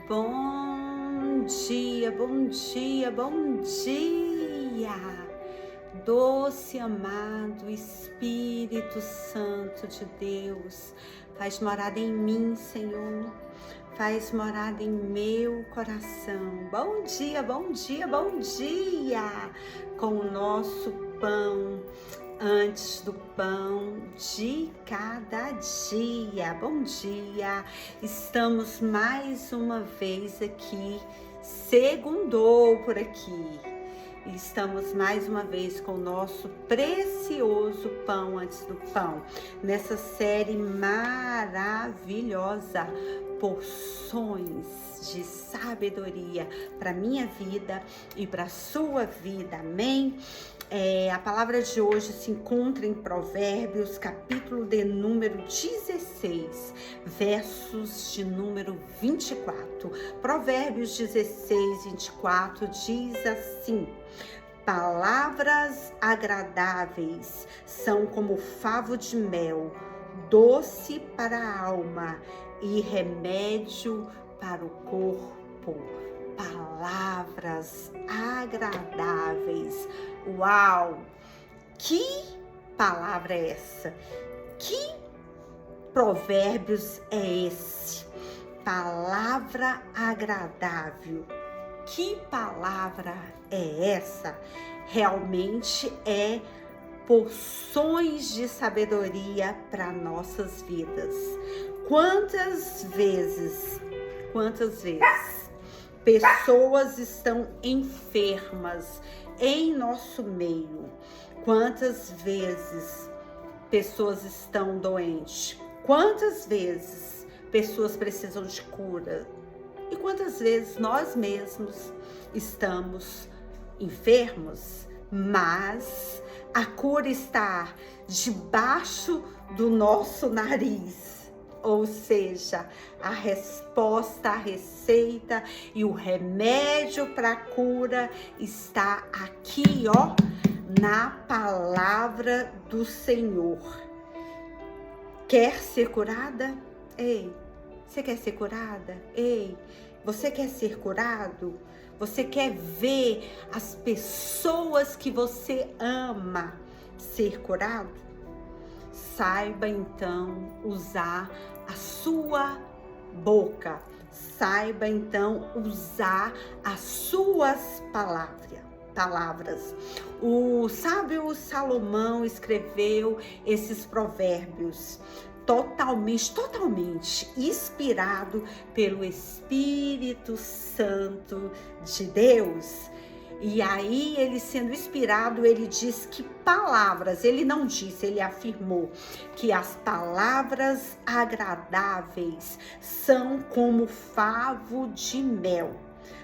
Bom dia, bom dia, bom dia, doce amado Espírito Santo de Deus, faz morada em mim, Senhor, faz morada em meu coração. Bom dia, bom dia, bom dia, com o nosso pão, antes do pão de cada dia. Bom dia, estamos mais uma vez aqui, segundou por aqui. Estamos mais uma vez com o nosso precioso pão antes do pão, nessa série maravilhosa, porções de sabedoria para minha vida e para a sua vida, amém? A palavra de hoje se encontra em Provérbios, capítulo de número 16, versos de número 24. Provérbios 16, 24 diz assim: palavras agradáveis são como favo de mel, doce para a alma e remédio para o corpo. Palavras agradáveis. Uau! Que palavra é essa? Que provérbios é esse? Palavra agradável. Que palavra é essa? Realmente é porções de sabedoria para nossas vidas. Quantas vezes pessoas estão enfermas em nosso meio? Quantas vezes pessoas estão doentes? Quantas vezes pessoas precisam de cura? E quantas vezes nós mesmos estamos enfermos? Mas a cura está debaixo do nosso nariz. Ou seja, a resposta, a receita e o remédio para a cura está aqui, ó, na palavra do Senhor. Quer ser curada? Ei, você quer ser curada? Ei, você quer ser curado? Você quer ver as pessoas que você ama ser curado? Saiba então usar a sua boca. Saiba então usar as suas palavras. O sábio Salomão escreveu esses provérbios totalmente inspirado pelo Espírito Santo de Deus. E aí, ele sendo inspirado, ele diz que palavras, ele não disse, ele afirmou que as palavras agradáveis são como favo de mel,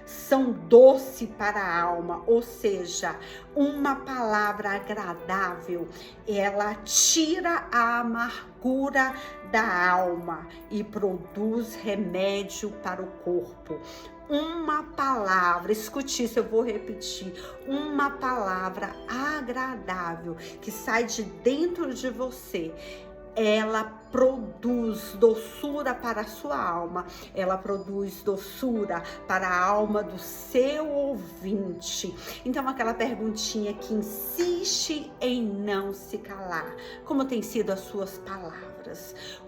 são doce para a alma, ou seja, uma palavra agradável, ela tira a amargura da alma e produz remédio para o corpo. Uma palavra, escute isso, eu vou repetir, uma palavra agradável que sai de dentro de você, ela produz doçura para a sua alma, ela produz doçura para a alma do seu ouvinte. Então, aquela perguntinha que insiste em não se calar, como tem sido as suas palavras?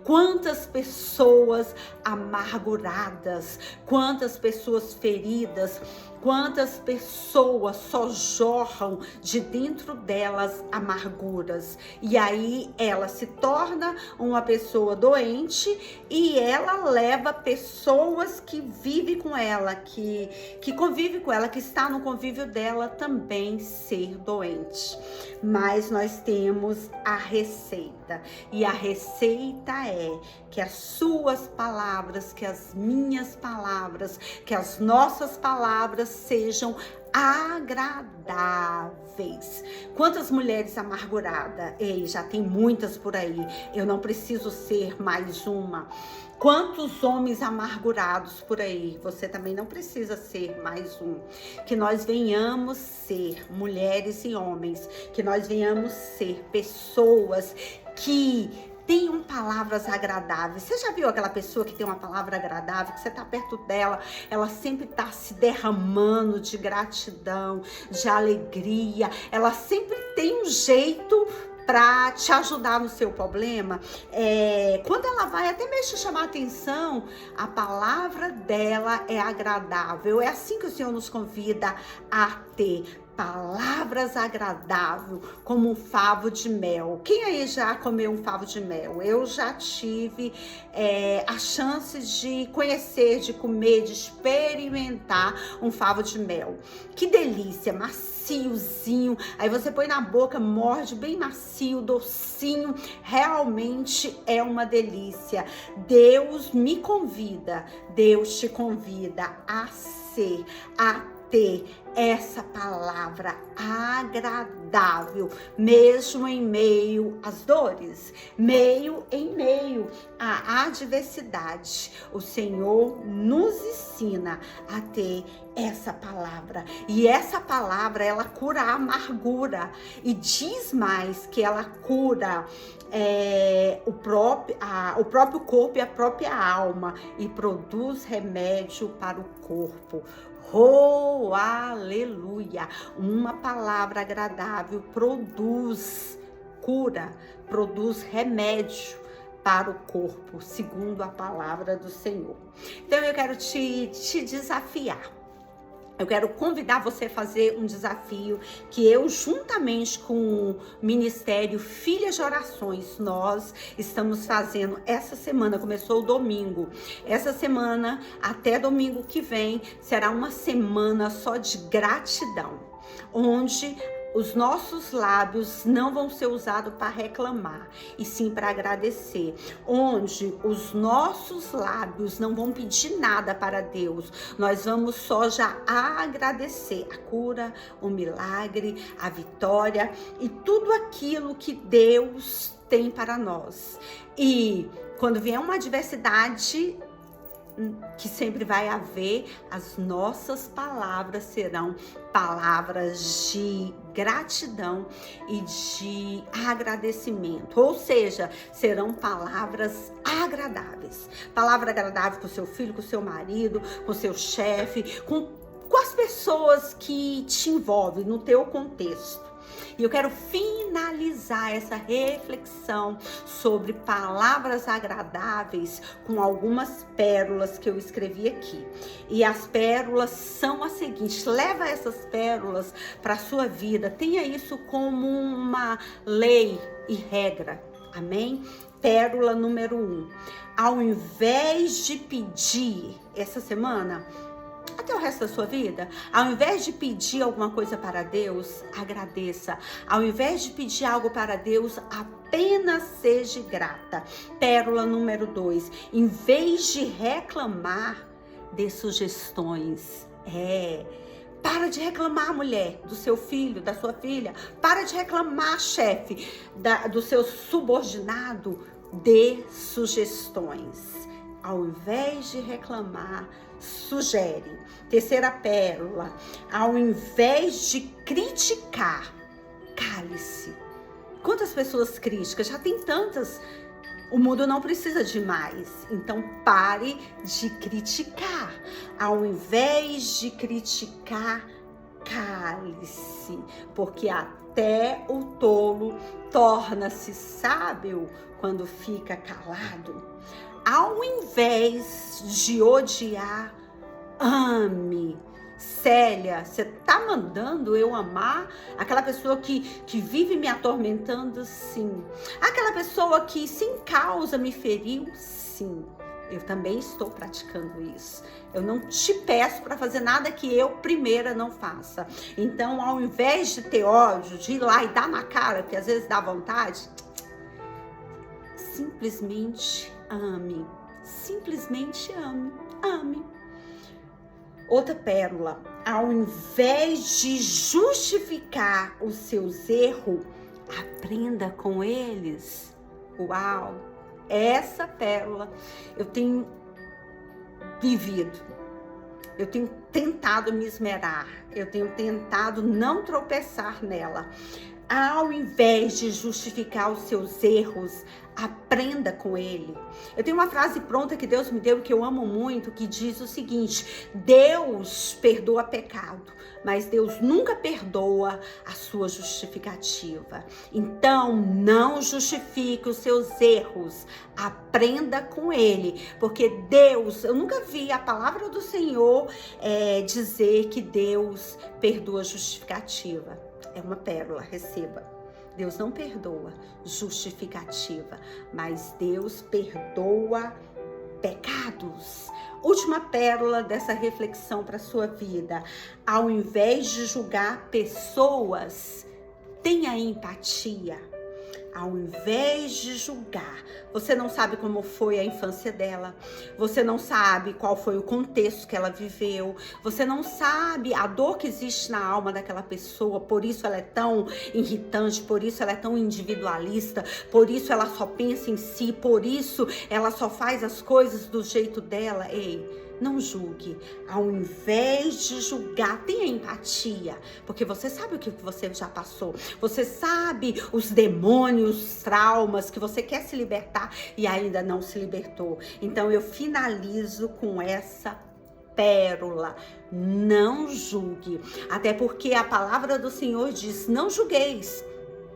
Quantas pessoas amarguradas, quantas pessoas feridas, quantas pessoas só jorram de dentro delas amarguras, e aí ela se torna uma pessoa doente e ela leva pessoas que vivem com ela, que convive com ela, que está no convívio dela também ser doente. Mas nós temos a receita, e a receita é que as suas palavras, que as minhas palavras, que as nossas palavras sejam agradáveis. Quantas mulheres amarguradas? Ei, já tem muitas por aí. Eu não preciso ser mais uma. Quantos homens amargurados por aí? Você também não precisa ser mais um. Que nós venhamos ser mulheres e homens, que nós venhamos ser pessoas que Tenham palavras agradáveis. Você já viu aquela pessoa que tem uma palavra agradável, que você está perto dela, ela sempre está se derramando de gratidão, de alegria, ela sempre tem um jeito para te ajudar no seu problema. Quando ela vai até mesmo chamar a atenção, a palavra dela é agradável. É assim que o Senhor nos convida a ter palavras agradáveis, como um favo de mel. Quem aí já comeu um favo de mel? Eu já tive a chance de conhecer, de comer, de experimentar um favo de mel. Que delícia, maciozinho. Aí você põe na boca, morde, bem macio, docinho. Realmente é uma delícia. Deus me convida, Deus te convida a ser, a ter essa palavra agradável, mesmo em meio às dores, em meio à adversidade. O Senhor nos ensina a ter essa palavra, e essa palavra, ela cura a amargura, e diz mais que ela cura o próprio corpo e a própria alma, e produz remédio para o corpo. Oh, aleluia! Uma palavra agradável produz cura, produz remédio para o corpo, segundo a palavra do Senhor. Então eu quero te desafiar. Eu quero convidar você a fazer um desafio que eu, juntamente com o Ministério Filhas de Orações, nós estamos fazendo essa semana. Começou o domingo. Essa semana, até domingo que vem, será uma semana só de gratidão, onde os nossos lábios não vão ser usados para reclamar, e sim para agradecer. Onde os nossos lábios não vão pedir nada para Deus. Nós vamos só já agradecer a cura, o milagre, a vitória e tudo aquilo que Deus tem para nós. E quando vier uma adversidade, que sempre vai haver, as nossas palavras serão palavras de gratidão e de agradecimento, ou seja, serão palavras agradáveis. Palavra agradável com o seu filho, com o seu marido, com o seu chefe, com as pessoas que te envolvem no teu contexto. E eu quero finalizar essa reflexão sobre palavras agradáveis com algumas pérolas que eu escrevi aqui. E as pérolas são as seguintes: leva essas pérolas para a sua vida, tenha isso como uma lei e regra. Amém? Pérola número 1. Ao invés de pedir essa semana, até o resto da sua vida, ao invés de pedir alguma coisa para Deus, agradeça. Ao invés de pedir algo para Deus, apenas seja grata. Pérola número 2. Em vez de reclamar, dê sugestões. Para de reclamar, mulher, do seu filho, da sua filha. Para de reclamar, chefe, do seu subordinado. Dê sugestões. Ao invés de reclamar, sugere. Terceira pérola: ao invés de criticar, cale-se. Quantas pessoas críticas? Já tem tantas. O mundo não precisa de mais. Então pare de criticar. Ao invés de criticar, cale-se. Porque até o tolo torna-se sábio quando fica calado. Ao invés de odiar, ame. Célia, você tá mandando eu amar aquela pessoa que vive me atormentando? Sim. Aquela pessoa que sem causa me feriu? Sim. Eu também estou praticando isso. Eu não te peço para fazer nada que eu primeira não faça. Então, ao invés de ter ódio, de ir lá e dar na cara, que às vezes dá vontade, simplesmente ame. Simplesmente ame. Ame. Outra pérola: ao invés de justificar os seus erros, aprenda com eles. Uau! Essa pérola eu tenho vivido. Eu tenho tentado me esmerar. Eu tenho tentado não tropeçar nela. Ao invés de justificar os seus erros, aprenda com ele. Eu tenho uma frase pronta que Deus me deu, que eu amo muito, que diz o seguinte: Deus perdoa pecado, mas Deus nunca perdoa a sua justificativa. Então, não justifique os seus erros, aprenda com ele, porque Deus, eu nunca vi a palavra do Senhor dizer que Deus perdoa a justificativa. É uma pérola, receba. Deus não perdoa justificativa, mas Deus perdoa pecados. Última pérola dessa reflexão para sua vida. Ao invés de julgar pessoas, tenha empatia. Ao invés de julgar, você não sabe como foi a infância dela, você não sabe qual foi o contexto que ela viveu, você não sabe a dor que existe na alma daquela pessoa, por isso ela é tão irritante, por isso ela é tão individualista, por isso ela só pensa em si, por isso ela só faz as coisas do jeito dela. Ei, não julgue. Ao invés de julgar, tenha empatia, porque você sabe o que você já passou, você sabe os demônios, os traumas que você quer se libertar e ainda não se libertou. Então eu finalizo com essa pérola: não julgue, até porque a palavra do Senhor diz: não julgueis,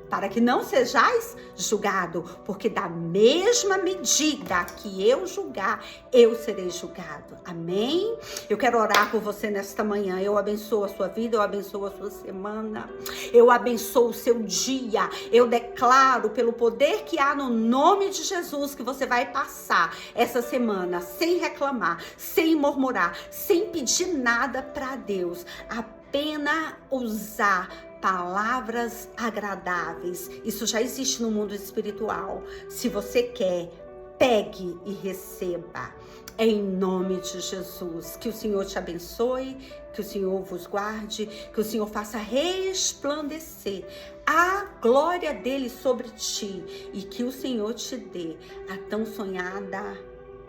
para que não sejais julgado, porque da mesma medida que eu julgar, eu serei julgado. Amém? Eu quero orar por você nesta manhã. Eu abençoo a sua vida, eu abençoo a sua semana, eu abençoo o seu dia. Eu declaro pelo poder que há no nome de Jesus que você vai passar essa semana sem reclamar, sem murmurar, sem pedir nada para Deus, apenas usar palavras agradáveis. Isso já existe no mundo espiritual. Se você quer, pegue e receba. Em nome de Jesus. Que o Senhor te abençoe, que o Senhor vos guarde, que o Senhor faça resplandecer a glória dele sobre ti e que o Senhor te dê a tão sonhada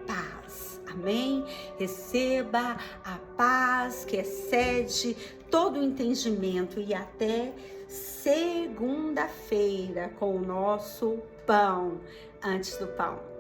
paz. Amém? Receba a paz que excede todo o entendimento e até segunda-feira com o nosso pão antes do pão.